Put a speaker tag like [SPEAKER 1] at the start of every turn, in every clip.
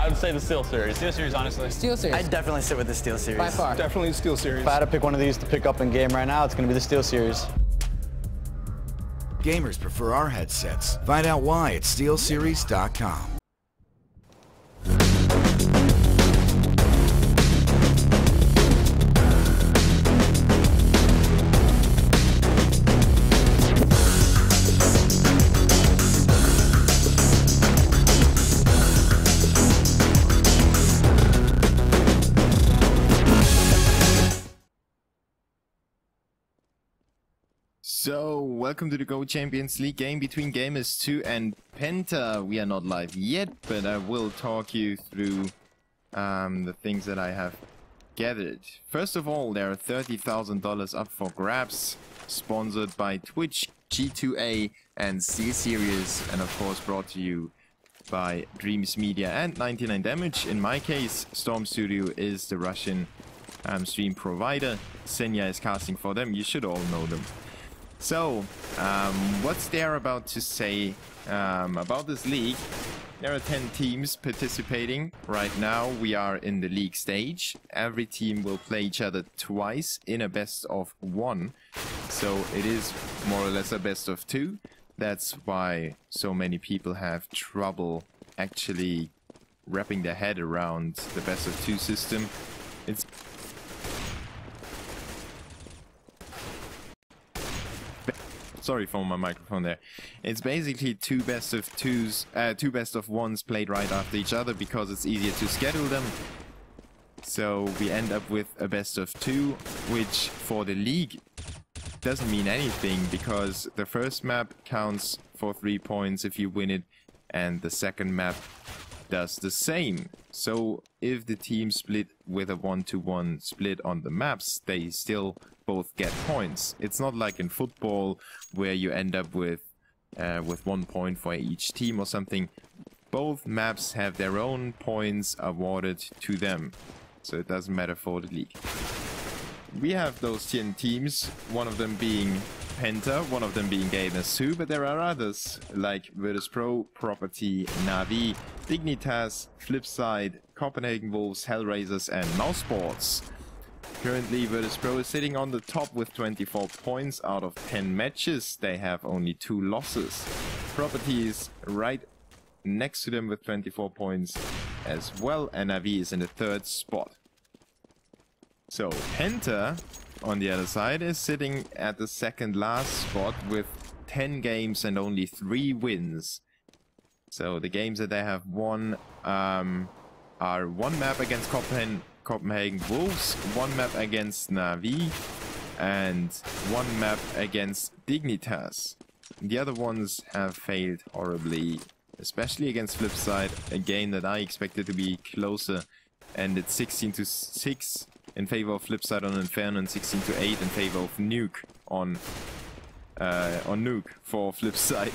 [SPEAKER 1] I would say the Steel Series. Steel Series, honestly.
[SPEAKER 2] Steel Series.
[SPEAKER 3] I'd definitely sit with the Steel Series.
[SPEAKER 2] By far.
[SPEAKER 4] Definitely Steel Series.
[SPEAKER 5] If I had to pick one of these to pick up in game right now, it's going to be the Steel Series.
[SPEAKER 6] Gamers prefer our headsets. Find out why at SteelSeries.com.
[SPEAKER 7] So, welcome to the Go Champions League game between Gamers2 and Penta. We are not live yet, but I will talk you through the things that I have gathered. First of all, there are $30,000 up for grabs, sponsored by Twitch, G2A and Steel Series, and of course brought to you by Dreams Media and 99 Damage. In my case, Storm Studio is the Russian stream provider. Senya is casting for them. You should all know them. So, what's there about to say about this league? There are 10 teams participating. Right now, we are in the league stage. Every team will play each other twice in a best of 1. So, it is more or less a best of 2. That's why so many people have trouble actually wrapping their head around the best of 2 system. It's sorry for my microphone there. It's basically two best of 1s played right after each other because it's easier to schedule them. So we end up with a best of 2, which for the league doesn't mean anything because the first map counts for 3 points if you win it, and the second map does the same. So if the team split with a 1-to-1 split on the maps, they still both get points. It's not like in football where you end up with 1 point for each team or something. Both maps have their own points awarded to them, so it doesn't matter for the league. We have those 10 teams, one of them being Penta, one of them being Gamers2, but there are others like Virtus.pro, Property, Navi, Dignitas, Flipside, Copenhagen Wolves, Hellraisers and Mousesports. Currently, Virtus.pro is sitting on the top with 24 points out of 10 matches. They have only 2 losses. Property is right next to them with 24 points as well, and Navi is in the 3rd spot. So, Penta, on the other side, is sitting at the 2nd last spot with 10 games and only 3 wins. So, the games that they have won are 1 map against Copenhagen Wolves, 1 map against Navi, and 1 map against Dignitas. The other ones have failed horribly, especially against Flipside, a game that I expected to be closer, and it's 16-6 in favor of Flipside on Inferno and 16-8 in favor of Nuke on Nuke for Flipside.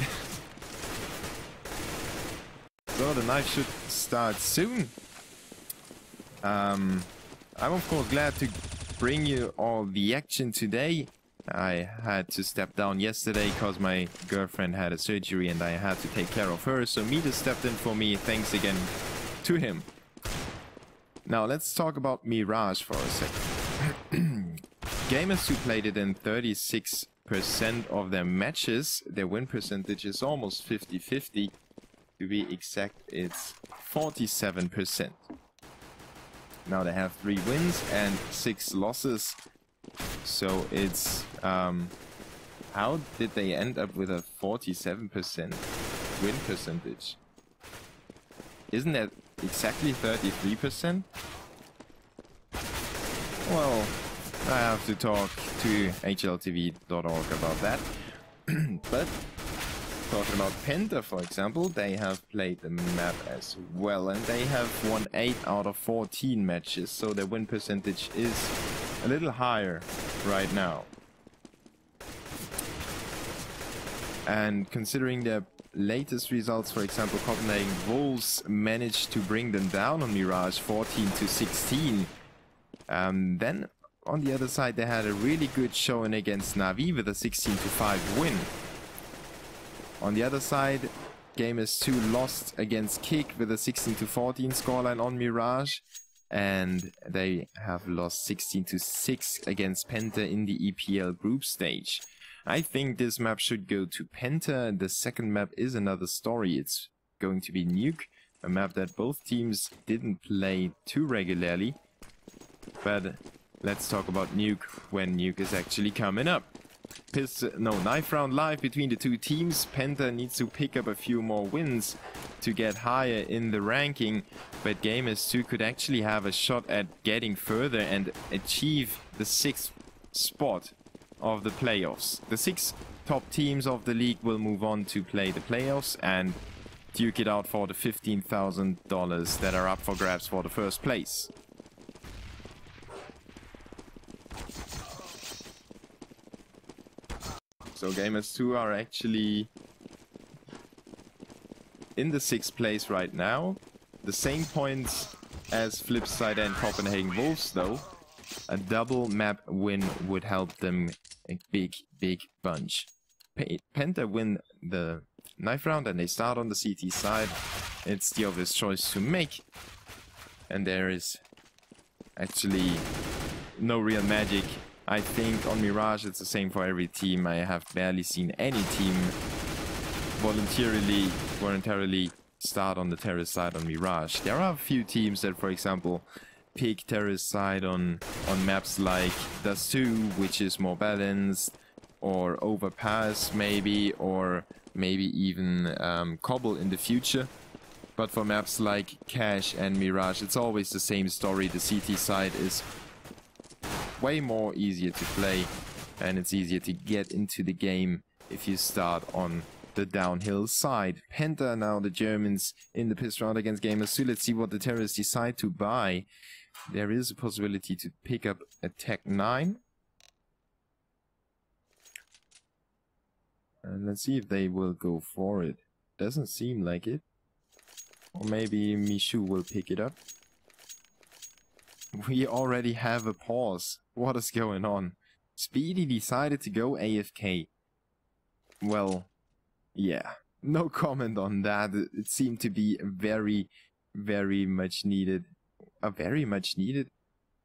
[SPEAKER 7] So the knife should start soon. I'm of course glad to bring you all the action today. I had to step down yesterday because my girlfriend had a surgery and I had to take care of her, so Meter stepped in for me. Thanks again to him. Now let's talk about Mirage for a second. Gamers2 played it in 36% of their matches. Their win percentage is almost 50-50. To be exact, it's 47%. Now they have 3 wins and 6 losses. So it's how did they end up with a 47% win percentage? Isn't that exactly 33%? Well, I have to talk to hltv.org about that. But talking about Penta, for example, they have played the map as well, and they have won 8 out of 14 matches, so their win percentage is a little higher right now. And considering their latest results, for example, Copenhagen Wolves managed to bring them down on Mirage 14-16. Then on the other side, they had a really good showing against Navi with a 16-5 win. On the other side, Gamers2 lost against Kick with a 16-14 scoreline on Mirage. And they have lost 16-6 against Penta in the EPL group stage. I think this map should go to Penta. The second map is another story. It's going to be Nuke, a map that both teams didn't play too regularly. But let's talk about Nuke when Nuke is actually coming up. Knife round live between the two teams. Penta needs to pick up a few more wins to get higher in the ranking, but Gamers2 could actually have a shot at getting further and achieve the 6th spot of the playoffs. The 6 top teams of the league will move on to play the playoffs and duke it out for the $15,000 that are up for grabs for the first place. So Gamers2 are actually in the 6th place right now. The same points as Flipside and Copenhagen Wolves though. A double map win would help them a big bunch. Penta win the knife round and they start on the CT side. It's the obvious choice to make. And there is actually no real magic. I think on Mirage it's the same for every team. I have barely seen any team voluntarily start on the terrace side on Mirage. There are a few teams that, for example, pick terrace side on maps like Dust 2, which is more balanced, or Overpass maybe, or maybe even Cobble in the future. But for maps like Cache and Mirage, it's always the same story. The CT side is way more easier to play, and it's easier to get into the game if you start on the downhill side. Penta now, the Germans, in the piss round against Gamers2. Let's see what the terrorists decide to buy. There is a possibility to pick up a Tech 9. And let's see if they will go for it. Doesn't seem like it. Or maybe Mishu will pick it up. We already have a pause. What is going on? Speedy decided to go AFK. Well, yeah. No comment on that. It seemed to be very much needed. Very much needed?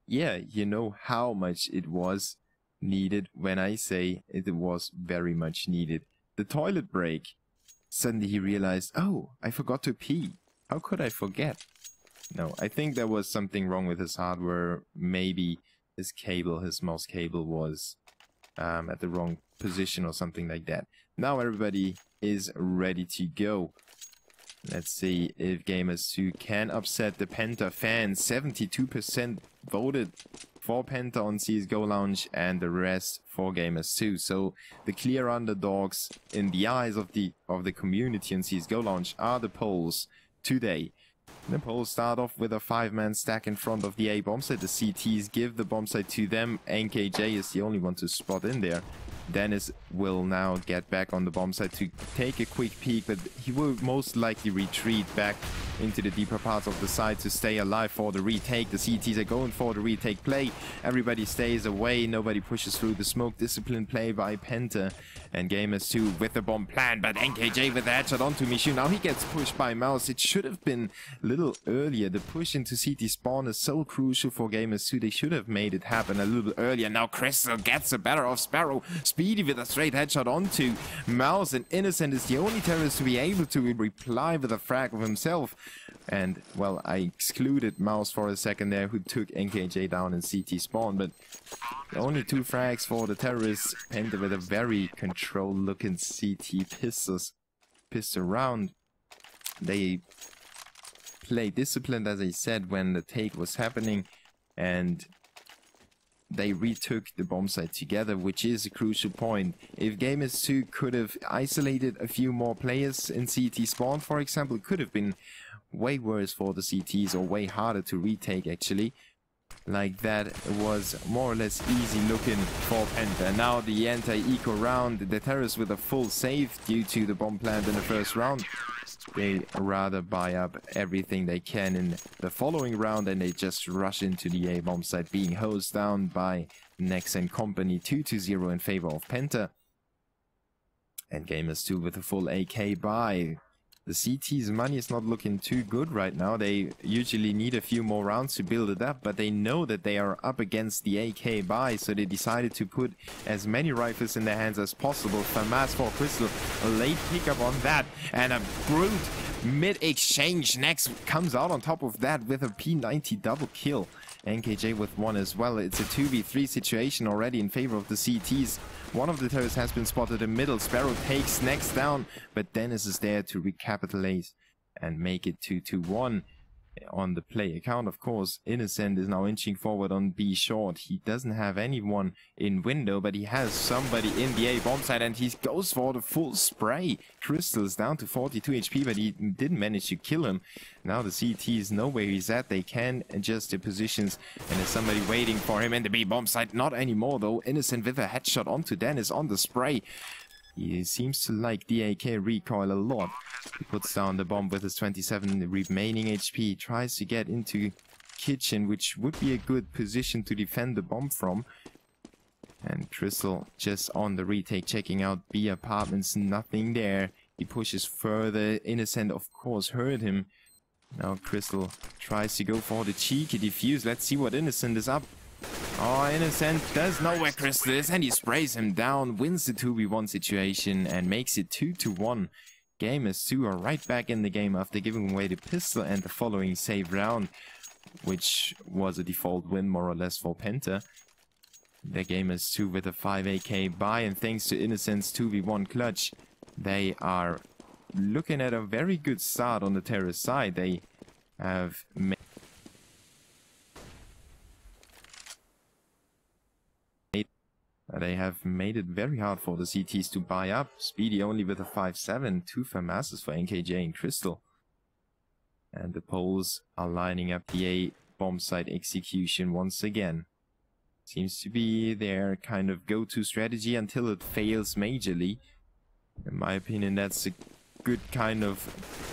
[SPEAKER 7] Yeah, you know how much it was needed when I say it was very much needed. The toilet break. Suddenly he realized, oh, I forgot to pee. How could I forget? No, I think there was something wrong with his hardware. Maybe his cable, his mouse cable was at the wrong position or something like that. Now everybody is ready to go. Let's see if Gamers2 can upset the Penta fans. 72% voted for Penta on CSGO Lounge and the rest for Gamers2. So the clear underdogs in the eyes of the community on CSGO Lounge are the Poles today. The Poles start off with a 5-man stack in front of the A bomb site. The CTs give the bomb site to them. NKJ is the only one to spot in there. Dennis will now get back on the bomb site to take a quick peek, but he will most likely retreat back into the deeper parts of the site to stay alive for the retake. The CTs are going for the retake play. Everybody stays away. Nobody pushes through the smoke. Disciplined play by Penta and Gamers2 with the bomb plan, but NKJ with the headshot onto Mishu. Now he gets pushed by Mouse. It should have been a little earlier. The push into CT spawn is so crucial for Gamers2. They should have made it happen a little earlier. Now Crystal gets the better of Sparrow. Speedy with a straight headshot onto Mouse, and Innocent is the only terrorist to be able to reply with a frag of himself. And, well, I excluded Mouse for a second there, who took NKJ down in CT spawn, but only 2 frags for the terrorists. Penta with a very controlled looking CT pissed around. They play disciplined, as I said, when the take was happening, and they retook the bomb site together, which is a crucial point. If Gamers2 could have isolated a few more players in CT spawn, for example, it could have been way worse for the CTs, or way harder to retake actually. Like that, it was more or less easy looking for Penta. Now the anti-eco round, the terrorists with a full save due to the bomb plant in the first round. They rather buy up everything they can in the following round, and they just rush into the A bomb site, being hosed down by Nex and company 2-0 in favor of Penta. And Gamers2 with a full AK buy. The CT's money is not looking too good right now. They usually need a few more rounds to build it up, but they know that they are up against the AK buy, so they decided to put as many rifles in their hands as possible. FAMAS for Crystal, a late pickup on that, and a brute mid-exchange next comes out on top of that with a P90 double kill. NKJ with one as well. It's a 2v3 situation already in favor of the CTs. One of the terrorists has been spotted in middle. Sparrow takes next down, but Dennis is there to recapitalize and make it 2-1 on the play account. Of course, Innocent is now inching forward on B short. He doesn't have anyone in window, but he has somebody in the A bomb site, and he goes for the full spray. Crystal's down to 42 HP, but he didn't manage to kill him. Now the CTs know where he's at. They can adjust their positions, and there's somebody waiting for him in the B bomb site. Not anymore though. Innocent with a headshot onto Dennis on the spray. He seems to like the AK recoil a lot. He puts down the bomb with his 27 remaining HP. Tries to get into kitchen, which would be a good position to defend the bomb from. And Crystal just on the retake, checking out B apartments. Nothing there. He pushes further. Innocent, of course, heard him. Now Crystal tries to go for the cheeky defuse. Let's see what Innocent is up. Oh, Innocent does know where Crystal is, and he sprays him down, wins the 2v1 situation, and makes it 2-1. Gamers2 are right back in the game after giving away the pistol and the following save round, which was a default win more or less for Penta. The Gamers2 with a 5 AK buy, and thanks to Innocent's 2v1 clutch, they are looking at a very good start on the terrorist side. They have made it very hard for the CTs to buy up. Speedy only with a 5-7, 2 FAMASes for NKJ and Crystal. And the Poles are lining up the A bomb site execution once again. Seems to be their kind of go-to strategy until it fails majorly. In my opinion, that's a good kind of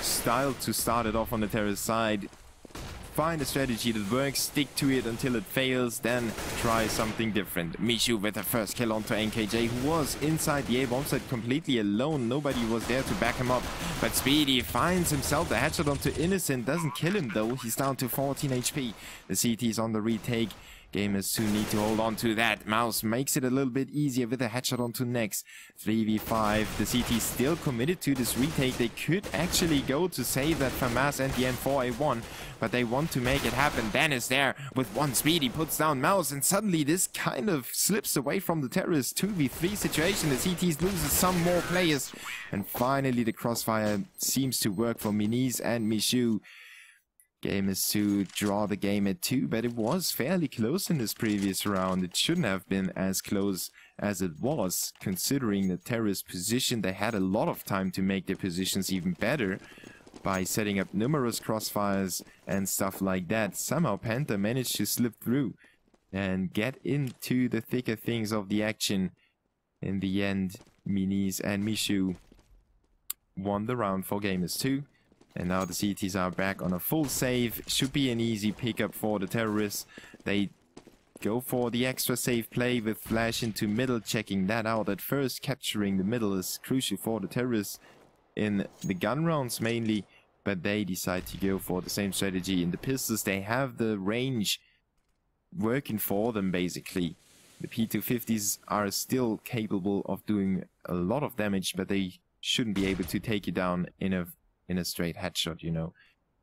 [SPEAKER 7] style to start it off on the terrorist side. Find a strategy that works, stick to it until it fails, then try something different. Mishu with the first kill onto NKJ, who was inside the A bomb site completely alone. Nobody was there to back him up. But Speedy finds himself the headshot onto Innocent. Doesn't kill him though. He's down to 14 HP. The CT's on the retake. Gamers2 need to hold on to that. Mouse makes it a little bit easier with a headshot onto next. 3v5. The CT still committed to this retake. They could actually go to save that FAMAS and the M4A1, but they want to make it happen. Dennis there with one speed. He puts down Mouse, and suddenly this kind of slips away from the terrorist 2v3 situation. The CTs loses some more players, and finally the crossfire seems to work for Miniz and Mishu. Gamers2 draw the game at 2, but it was fairly close in this previous round. It shouldn't have been as close as it was, considering the terrorist position. They had a lot of time to make their positions even better by setting up numerous crossfires and stuff like that. Somehow Penta managed to slip through and get into the thicker things of the action. In the end, Miniz and Mishu won the round for Gamers2. And now the CTs are back on a full save. Should be an easy pickup for the terrorists. They go for the extra safe play with flash into middle, checking that out at first. Capturing the middle is crucial for the terrorists in the gun rounds mainly, but they decide to go for the same strategy in the pistols. They have the range working for them basically. The P250s are still capable of doing a lot of damage, but they shouldn't be able to take you down in a straight headshot, you know.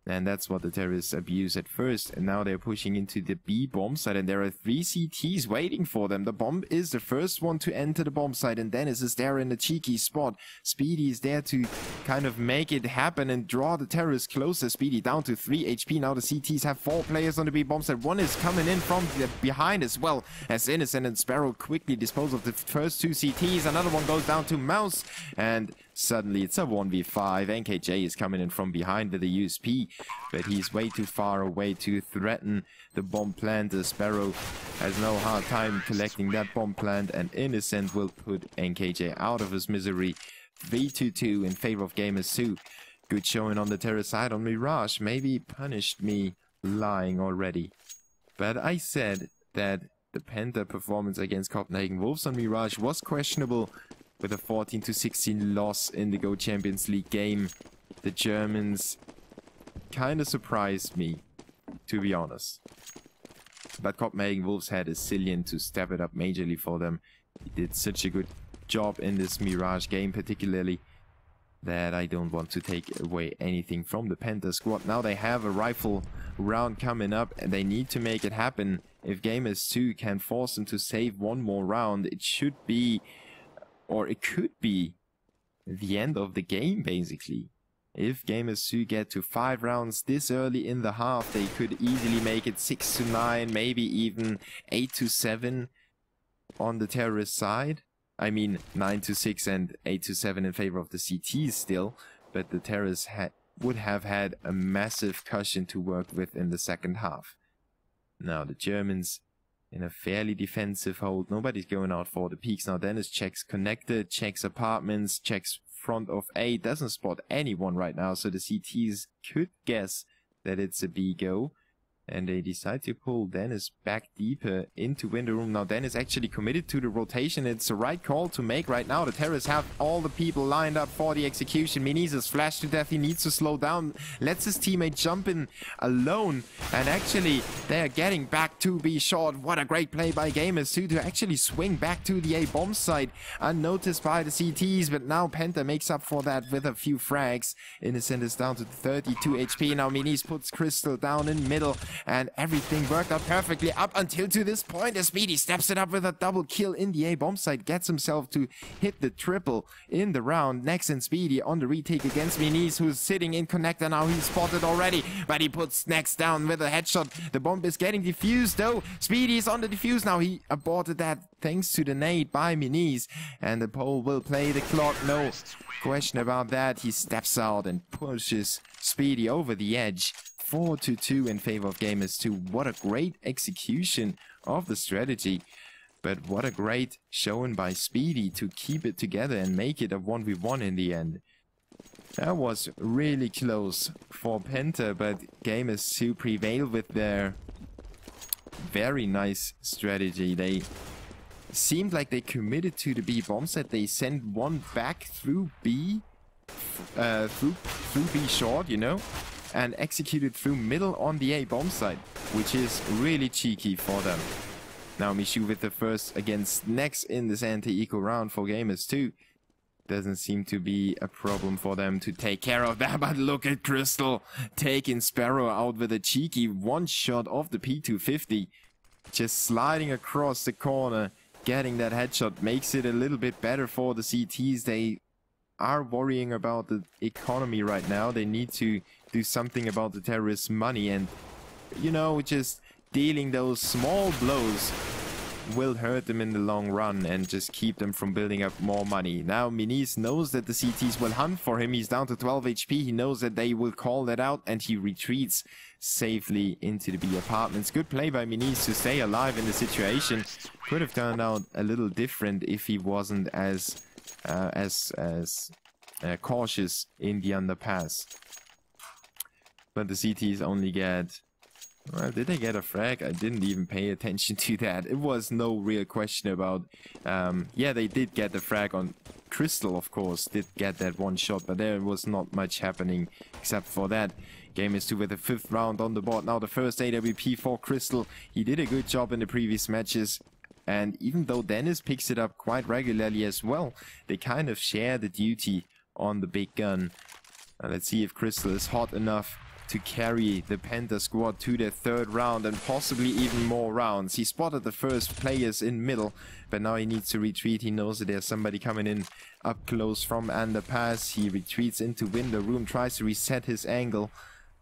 [SPEAKER 7] And that's what the terrorists abuse at first. And now they're pushing into the B bomb site, and there are 3 CTs waiting for them. The bomb is the first one to enter the bomb site, and Dennis is there in a cheeky spot. Speedy is there to kind of make it happen and draw the terrorists closer. Speedy down to 3 HP. Now the CTs have 4 players on the B bomb site. One is coming in from behind as well, as Innocent and Sparrow quickly dispose of the first 2 CTs. Another one goes down to Mouse, and suddenly it's a 1v5. NKJ is coming in from behind with a USP, but he's way too far away to threaten the bomb plant. The Sparrow has no hard time collecting that bomb plant, and Innocent will put NKJ out of his misery. 3-2 in favor of Gamers2. Good showing on the terrorist side on Mirage. Maybe punished me lying already, but I said that the Penta performance against Copenhagen Wolves on Mirage was questionable, with a 14-16 loss in the Go Champions League game. the Germans kind of surprised me, to be honest. But Copenhagen Wolves had a Cillian to step it up majorly for them. He did such a good job in this Mirage game particularly, that I don't want to take away anything from the Penta squad. Now they have a rifle round coming up and they need to make it happen. If Gamers2 can force them to save one more round, it should be, or it could be, the end of the game basically. If Gamers2 get to 5 rounds this early in the half, they could easily make it 6-9, maybe even 8-7 on the terrorist side. I mean 9-6 and 8-7 in favor of the CTs still, but the terrorists would have had a massive cushion to work with in the second half. Now the Germans in a fairly defensive hold. Nobody's going out for the peaks. Now Dennis checks connected, checks apartments, checks front of A. Doesn't spot anyone right now, so the CTs could guess that it's a B go. And they decide to pull Dennis back deeper into window room. Now Dennis actually committed to the rotation. It's the right call to make right now. The terrorists have all the people lined up for the execution. Miniz is flashed to death. He needs to slow down. Lets his teammate jump in alone. And actually, they are getting back to B short. What a great play by Gamers2 to actually swing back to the A bomb site. Unnoticed by the CTs, but now Penta makes up for that with a few frags. Innocent is down to 32 HP. Now Miniz puts Crystal down in middle. And everything worked out perfectly up until to this point as Speedy steps it up with a double kill in the A bomb site, gets himself to hit the triple in the round. Next and Speedy on the retake against Miniz, who's sitting in connector now. He's spotted already, but he puts Next down with a headshot. The bomb is getting defused though. Speedy is on the defuse now. He aborted that thanks to the nade by Miniz, and the pole will play the clock. No question about that. He steps out and pushes Speedy over the edge. 4-2 in favor of Gamers2. What a great execution of the strategy. But what a great showing by Speedy to keep it together and make it a 1v1 in the end. That was really close for Penta, but Gamers2 prevail with their very nice strategy. They seemed like they committed to the B bomb set. They sent one back through B, through B short, you know, and executed through middle on the A bomb site, which is really cheeky for them. Now Michu with the first against Next in this anti-eco round for Gamers2. Doesn't seem to be a problem for them to take care of that, but look at Crystal taking Sparrow out with a cheeky one shot of the P250. Just sliding across the corner, getting that headshot makes it a little bit better for the CTs. They are worrying about the economy right now. They need to do something about the terrorists' money, and you know, just dealing those small blows will hurt them in the long run and just keep them from building up more money. Now Miniz knows that the CTs will hunt for him. He's down to 12 HP. He knows that they will call that out, and he retreats safely into the B apartments. Good play by Miniz to stay alive in the situation. Could have turned out a little different if he wasn't as cautious in the underpass. But the CTs only get... Well, did they get a frag? I didn't even pay attention to that. It was no real question about... yeah, they did get the frag on Crystal, of course. Did get that one shot, but there was not much happening except for that. Gamers2 with the 5th round on the board. Now the first AWP for Crystal. He did a good job in the previous matches. And even though Dennis picks it up quite regularly as well, they kind of share the duty on the big gun. Let's see if Crystal is hot enough to carry the Penta squad to their 3rd round and possibly even more rounds. He spotted the first players in middle, but now he needs to retreat. He knows that there's somebody coming in up close from underpass. He retreats into window room, tries to reset his angle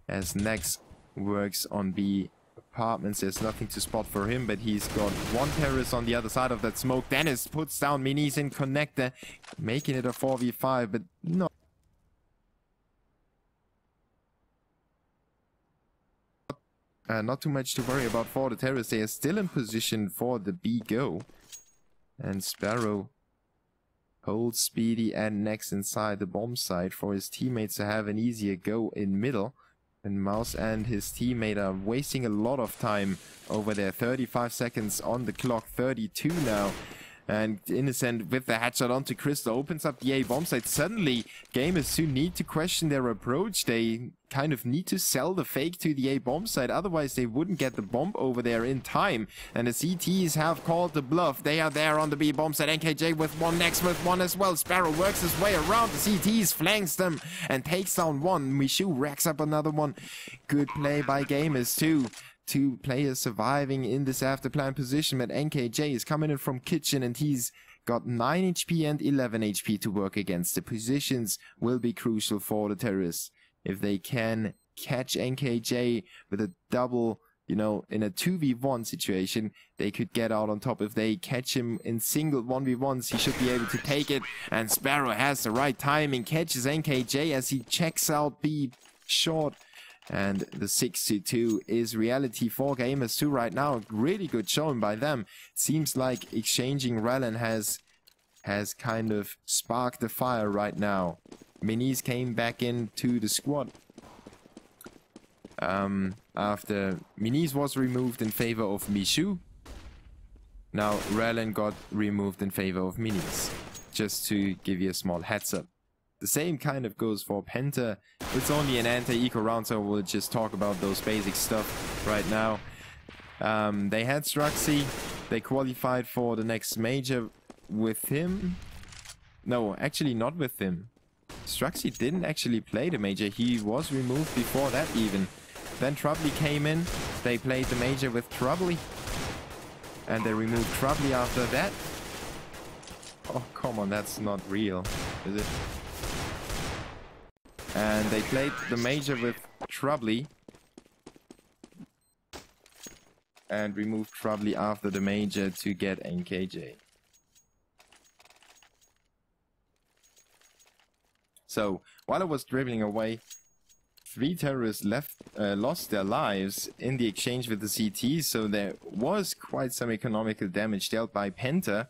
[SPEAKER 7] as Next works on B apartments. There's nothing to spot for him, but he's got one terrorist on the other side of that smoke. Dennis puts down Miniz in connector, making it a 4v5, but no. Not too much to worry about for the terrorists. They are still in position for the B go. And Sparrow holds Speedy and Next inside the bomb site for his teammates to have an easier go in middle. And Mouse and his teammate are wasting a lot of time over there. 35 seconds on the clock, 32 now. And Innocent with the headshot onto Crystal opens up the A bomb site. Suddenly, Gamers2 need to question their approach. They kind of need to sell the fake to the A bomb site. Otherwise, they wouldn't get the bomb over there in time. And the CTs have called the bluff. They are there on the B bomb site. NKJ with one, next with one as well. Sparrow works his way around. The CTs flanks them and takes down one. Mishu racks up another one. Good play by Gamers2. Two players surviving in this after-plan position, but NKJ is coming in from kitchen and he's got 9 HP and 11 HP to work against. The positions will be crucial for the terrorists. If they can catch NKJ with a double, you know, in a 2v1 situation, they could get out on top. If they catch him in single 1v1s, he should be able to take it. And Sparrow has the right timing, catches NKJ as he checks out B short. And the 6-2 is reality for Gamers2 right now. Really good showing by them. Seems like exchanging Relen has kind of sparked the fire right now. Minis came back into the squad. After Minis was removed in favor of Mishu. Now Relen got removed in favor of Minis. Just to give you a small heads up. The same kind of goes for Penta. It's only an anti-eco round, so we'll just talk about those basic stuff right now. They had Struxy. They qualified for the next major with him. No, actually not with him. Struxy didn't actually play the major. He was removed before that even. Then Troubly came in. They played the major with Troubly. And they removed Troubly after that. Oh, come on, that's not real, is it? And they played the major with Troubly. And removed Troubly after the major to get NKJ. So, while I was dribbling away, 3 terrorists lost their lives in the exchange with the CT, so there was quite some economical damage dealt by Penta.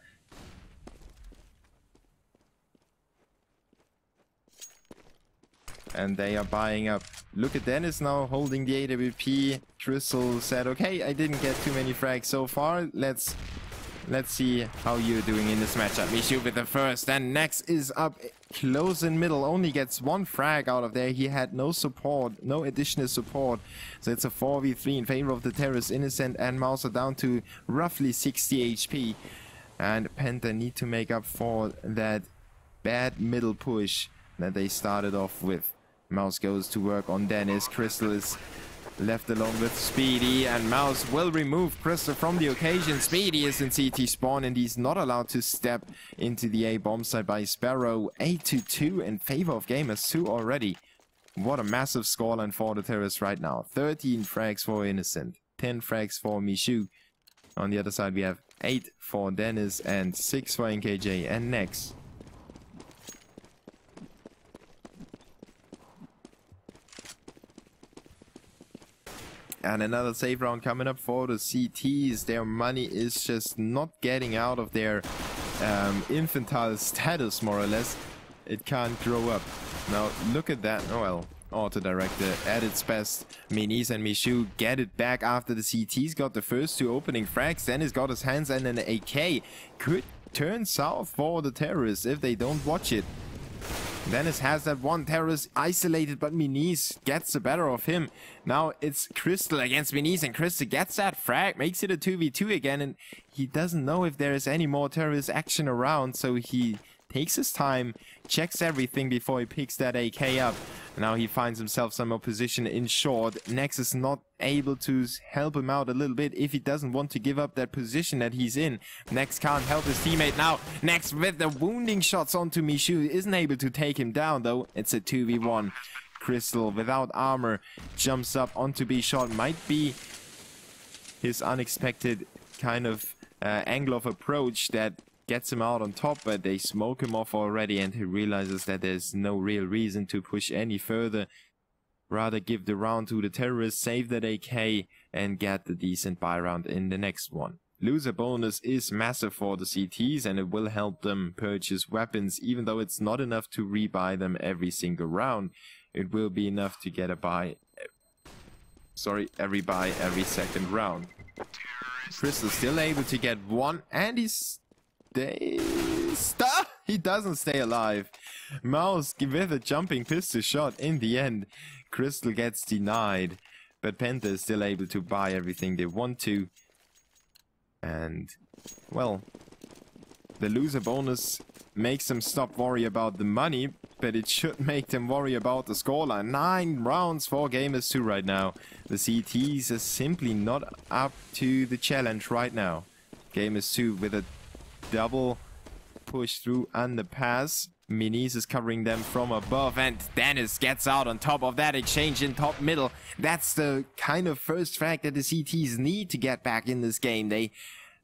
[SPEAKER 7] And they are buying up. Look at Dennis now holding the AWP. Crystal said, okay, I didn't get too many frags so far. Let's see how you're doing in this matchup. Mishu with the first, and Nex is up close in middle. Only gets 1 frag out of there. He had no support, no additional support. So it's a 4v3 in favor of the terrorists. Innocent and Mouse are down to roughly 60 HP. And Penta need to make up for that bad middle push that they started off with. Mouse goes to work on Dennis. Crystal is left alone with Speedy, and Mouse will remove Crystal from the occasion. Speedy is in CT spawn and he's not allowed to step into the A bomb site by Sparrow. 8-2 in favor of Gamers2 already. What a massive scoreline for the terrorists right now. 13 frags for Innocent, 10 frags for Mishu. On the other side we have 8 for Dennis and 6 for NKJ and Nex. And another save round coming up for the CTs. Their money is just not getting out of their infantile status, more or less. It can't grow up. Now, look at that. Oh, well, auto-director at its best. Minis and Mishu get it back after the CTs got the first 2 opening frags. Then he's got his hands and an AK. Could turn south for the terrorists if they don't watch it. Dennis has that 1 terrorist isolated, but Minis gets the better of him. Now it's Crystal against Minis, and Crystal gets that frag, makes it a 2v2 again, and he doesn't know if there is any more terrorist action around, so he takes his time, checks everything before he picks that AK up. Now he finds himself some opposition in short. Nex is not able to help him out a little bit if he doesn't want to give up that position that he's in. Nex can't help his teammate now. Nex with the wounding shots onto Mishu isn't able to take him down though. It's a 2v1. Crystal without armor jumps up onto B shot. Might be his unexpected kind of angle of approach that gets him out on top, but they smoke him off already and he realizes that there's no real reason to push any further. Rather give the round to the terrorists, save that AK and get the decent buy round in the next one. Loser bonus is massive for the CTs and it will help them purchase weapons, even though it's not enough to rebuy them every single round. It will be enough to get a buy, every buy every second round. Crystal still able to get 1 and he's Stop! He doesn't stay alive. Mouse with a jumping pistol shot in the end. Crystal gets denied, but Penta is still able to buy everything they want to. And, well, the loser bonus makes them stop worry about the money, but it should make them worry about the scoreline. 9 rounds for Gamers2 right now. The CTs are simply not up to the challenge right now. Gamers2 with a double push through underpass. Minis is covering them from above, and Dennis gets out on top of that exchange in top middle. That's the kind of first frag that the CTs need to get back in this game. They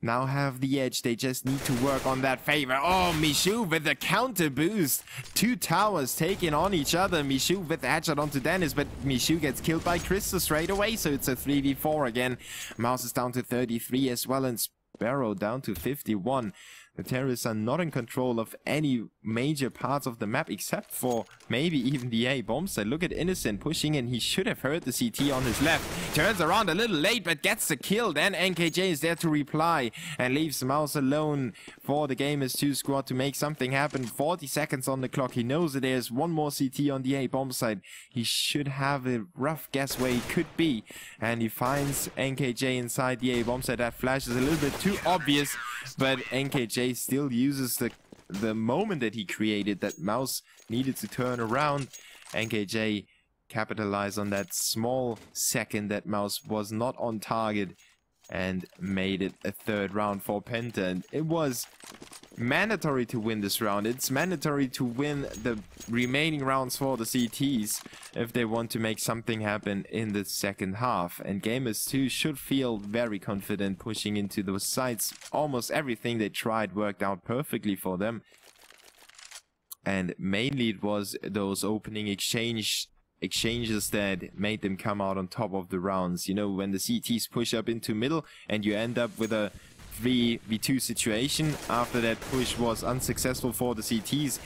[SPEAKER 7] now have the edge. They just need to work on that favor. Oh, Michoud with the counter boost. 2 towers taking on each other. Michoud with the headshot onto Dennis, but Michoud gets killed by Crystal straight away, so it's a 3v4 again. Mouse is down to 33 as well, and Sparrow down to 51. The terrorists are not in control of any major parts of the map, except for maybe even the A bomb site. Look at Innocent pushing in. He should have heard the CT on his left. Turns around a little late, but gets the kill. Then NKJ is there to reply and leaves Mouse alone for the Gamers2 squad to make something happen. 40 seconds on the clock. He knows that there's one more CT on the A bomb site. He should have a rough guess where he could be. And he finds NKJ inside the A bomb site. That flash is a little bit too obvious, but NKJ still uses the moment that he created, that Mouse needed to turn around. NKJ capitalized on that small second that Mouse was not on target and made it a 3rd round for Penta. And it was mandatory to win this round. It's mandatory to win the remaining rounds for the CTs if they want to make something happen in the second half. And Gamers2 should feel very confident pushing into those sites. Almost everything they tried worked out perfectly for them. And mainly it was those opening exchanges that made them come out on top of the rounds. You know, when the CTs push up into middle and you end up with a 3v2 situation after that push was unsuccessful for the CTs,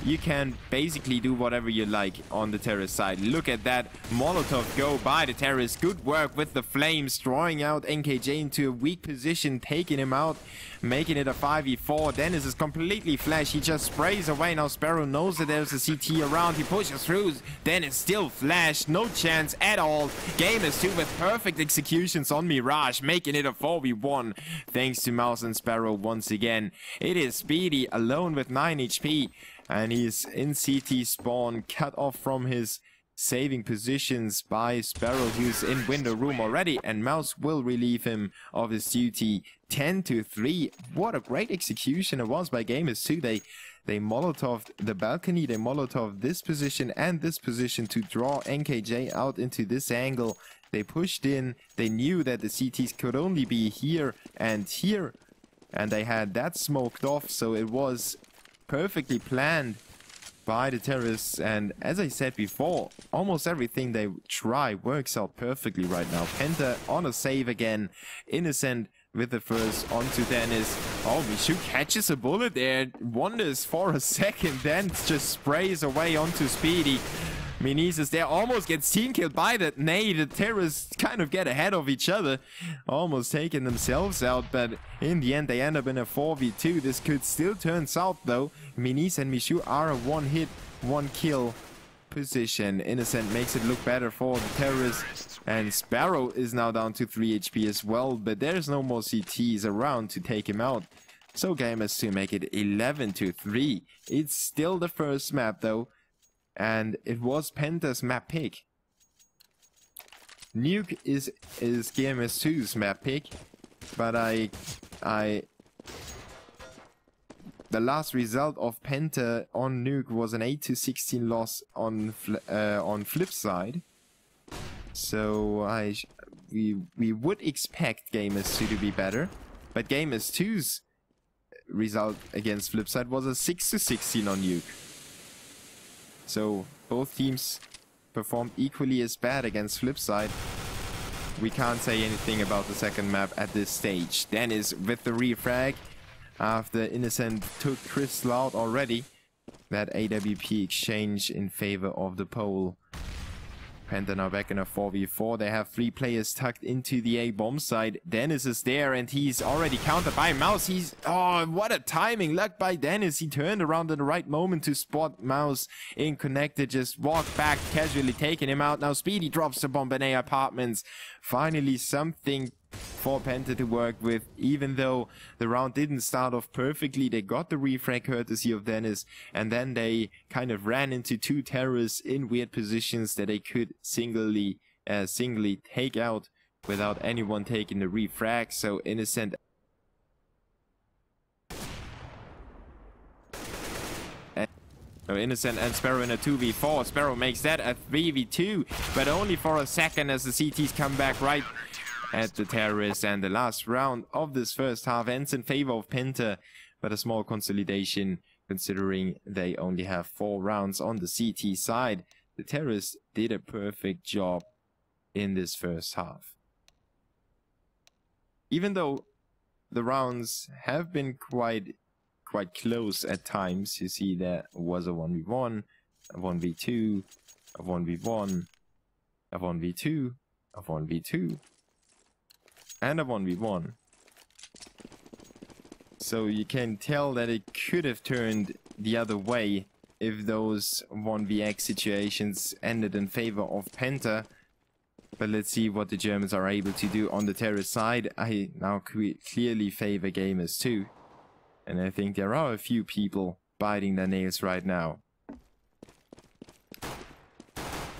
[SPEAKER 7] you can basically do whatever you like on the terrorist side. Look at that Molotov go by the terrorists. Good work with the flames, drawing out NKJ into a weak position, taking him out, making it a 5v4. Dennis is completely flash. He just sprays away. Now Sparrow knows that there's a CT around. He pushes through. Dennis still flash. No chance at all. Gamers2 with perfect executions on Mirage, making it a 4v1. Thanks to Mouse and Sparrow once again. It is Speedy alone with 9 HP. And he's in CT spawn, cut off from his saving positions by Sparrow, who's in window room already, and Mouse will relieve him of his duty. 10-3. What a great execution it was by Gamers2. They Molotoved the balcony, they Molotoved this position and this position to draw NKJ out into this angle. They pushed in, they knew that the CTs could only be here, and they had that smoked off, so it was perfectly planned by the terrorists. And as I said before, almost everything they try works out perfectly right now. Penta on a save again. Innocent with the first onto Dennis. Oh, Michoud catches a bullet there. Wonders for a second, then just sprays away onto Speedy. Minis is there, almost gets team killed by that nade. The terrorists kind of get ahead of each other, almost taking themselves out, but in the end they end up in a 4v2. This could still turn south though. Minis and Michoud are a 1-hit, 1-kill position. Innocent makes it look better for the terrorists, and Sparrow is now down to 3 HP as well, but there's no more CTs around to take him out. So Gamers2 make it 11-3. It's still the first map though, and it was Penta's map pick. Nuke is Gamers2's map pick, but the last result of Penta on Nuke was an 8-16 loss on Flipside. So we would expect Gamers2 to be better, but Gamers2's result against Flipside was a 6-16 on Nuke. So both teams performed equally as bad against Flipside. We can't say anything about the second map at this stage. Dennis with the refrag after Innocent took Crystal out already. That AWP exchange in favor of the pole. Penta now back in a 4v4. They have 3 players tucked into the A bomb site. Dennis is there and he's already countered by Mouse. Oh, what a timing. Luck by Dennis. He turned around at the right moment to spot Mouse in connected. Just walked back, casually taking him out. Now Speedy drops the bomb in A apartments. Finally something for Penta to work with. Even though the round didn't start off perfectly, they got the refrag courtesy of Dennis, and then they kind of ran into 2 terrorists in weird positions that they could singly take out without anyone taking the refrag. So Innocent and Sparrow in a 2v4. Sparrow makes that a 3v2, but only for a second as the CTs come back right at the terrorists. And the last round of this first half ends in favor of Penta, but a small consolidation considering they only have 4 rounds on the CT side. The terrorists did a perfect job in this first half. Even though the rounds have been quite close at times. You see there was a 1v1, a 1v2, a 1v1, a 1v2, a 1v2, and a 1v1. So you can tell that it could have turned the other way if those 1vx situations ended in favor of Penta. But let's see what the Germans are able to do on the terrorist side. I now clearly favor Gamers2. And I think there are a few people biting their nails right now.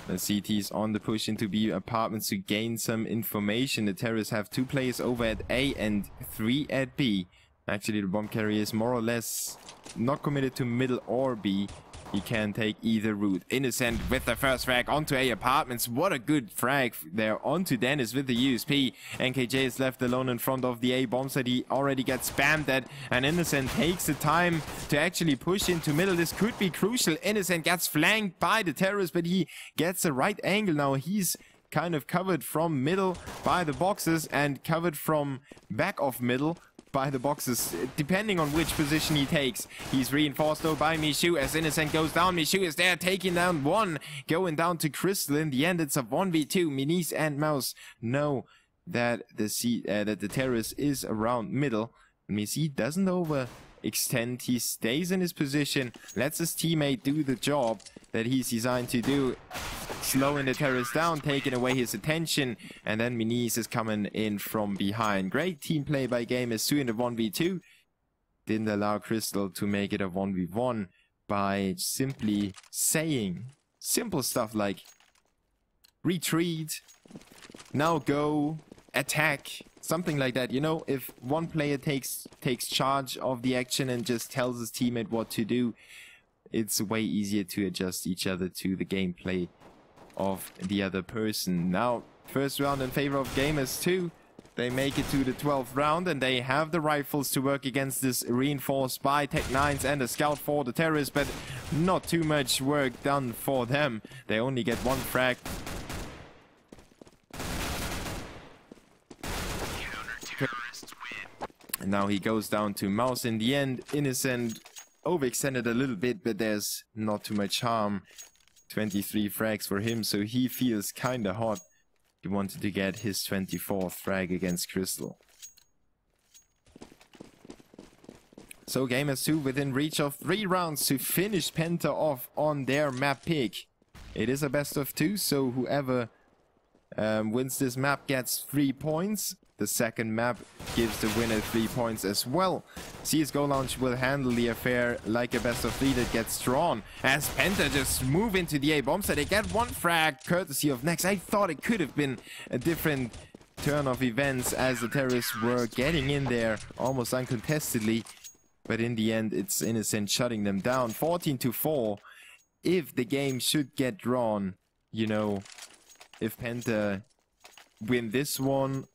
[SPEAKER 7] The CT's on the push into B apartments to gain some information. The terrorists have 2 players over at A and 3 at B. Actually, the bomb carrier is more or less not committed to middle or B. He can take either route. Innocent with the first frag onto A apartments. What a good frag there onto Dennis with the USP. NKJ is left alone in front of the A bomb site. He already gets spammed at, and Innocent takes the time to actually push into middle. This could be crucial. Innocent gets flanked by the terrorist, but he gets the right angle. Now he's kind of covered from middle by the boxes and covered from back of middle by the boxes, depending on which position he takes. He's reinforced though by Michu as Innocent goes down. Michu is there taking down 1, going down to Crystal. In the end, it's a 1v2. Minis and Mouse know that the terrorist is around middle. Misi doesn't overextend. He stays in his position, lets his teammate do the job that he's designed to do, slowing the terrorist down, taking away his attention, and then Minis is coming in from behind. Great team play by Gamers2 in the 1v2. Didn't allow Crystal to make it a 1v1 by simply saying simple stuff like retreat, now go, attack, something like that. You know, if one player takes charge of the action and just tells his teammate what to do, it's way easier to adjust each other to the gameplay of the other person. Now, first round in favor of Gamers2. They make it to the 12th round, and they have the rifles to work against this reinforced by Tech-9s and a scout for the terrorists, but not too much work done for them. They only get 1 frag. And now he goes down to Mouse in the end. Innocent overextended a little bit, but there's not too much harm. 23 frags for him, so he feels kinda hot. He wanted to get his 24th frag against Crystal. So Gamers2 within reach of 3 rounds to finish Penta off on their map pick. It is a best of 2, so whoever wins this map gets 3 points. The second map gives the winner 3 points as well. CSGO Lounge will handle the affair like a best of 3 that gets drawn. As Penta just move into the A bomb site, they get 1 frag courtesy of Nex. I thought it could have been a different turn of events as the terrorists were getting in there almost uncontestedly. But in the end, it's Innocent shutting them down. 14-4. If the game should get drawn, you know, if Penta win this one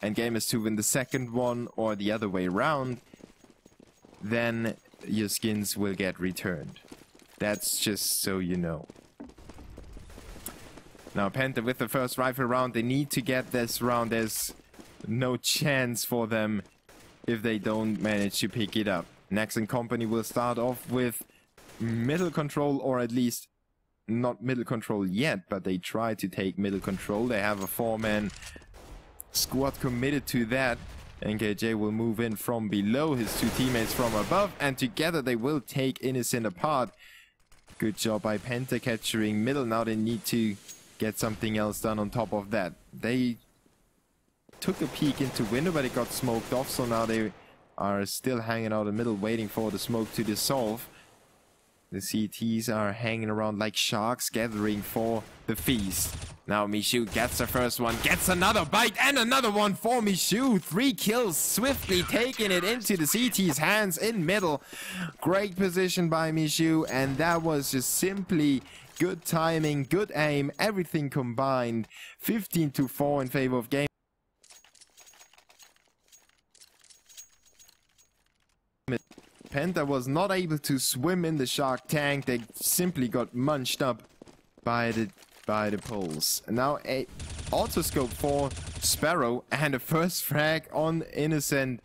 [SPEAKER 7] and Gamers2 win the second one, or the other way around, then your skins will get returned. That's just so you know. Now Penta with the first rifle round, they need to get this round. There's no chance for them if they don't manage to pick it up. Nex and company will start off with middle control, or at least not middle control yet, but they try to take middle control. They have a 4-man squad committed to that. NKJ will move in from below, his two teammates from above, and together they will take Innocent apart. Good job by Penta capturing middle. Now they need to get something else done on top of that. They took a peek into window, but it got smoked off, so now they are still hanging out in the middle, waiting for the smoke to dissolve. The CTs are hanging around like sharks, gathering for the feast. Now Mishu gets the first one, gets another bite, and another one for Mishu. 3 kills, swiftly taking it into the CT's hands in middle. Great position by Mishu, and that was just simply good timing, good aim, everything combined. 15-4 in favor of Game. Penta was not able to swim in the shark tank. They simply got munched up by the poles. Now a autoscope for Sparrow and a first frag on Innocent.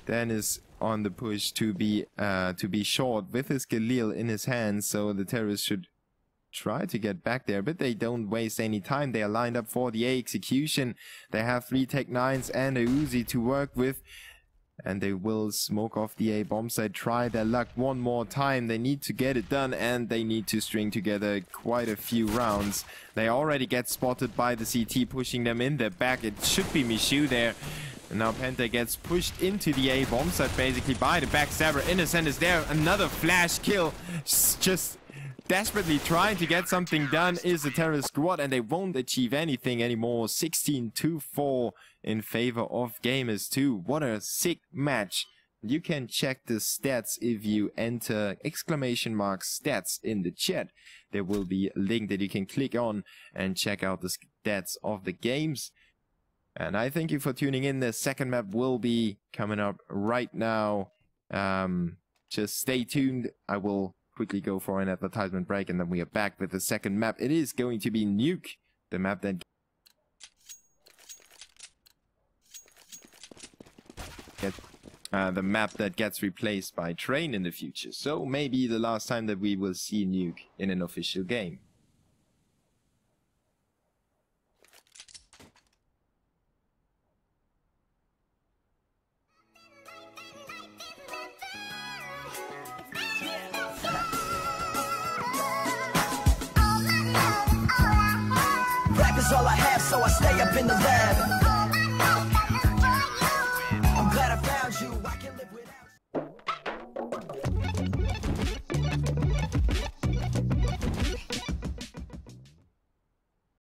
[SPEAKER 7] Then is on the push to be short with his Galil in his hands, so the terrorists should try to get back there, but they don't waste any time. They are lined up for the A execution. They have 3 Tech 9s and a Uzi to work with. And they will smoke off the A bomb site, try their luck one more time. They need to get it done, and they need to string together quite a few rounds. They already get spotted by the CT, pushing them in their back. It should be Mishu there. And now Penta gets pushed into the A bomb site, basically by the backstabber. Innocent is there, another flash kill. Just desperately trying to get something done is the terrorist squad, and they won't achieve anything anymore. 16-4 in favor of Gamers2. What a sick match. You can check the stats if you enter !stats in the chat. There will be a link that you can click on and check out the stats of the games. And I thank you for tuning in. The second map will be coming up right now. Just stay tuned. I will quickly go for an advertisement break, and then we are back with the second map. It is going to be Nuke, the map that gets replaced by Train in the future. So maybe the last time that we will see Nuke in an official game.
[SPEAKER 2] Rap is all I have, so I stay up in the lab.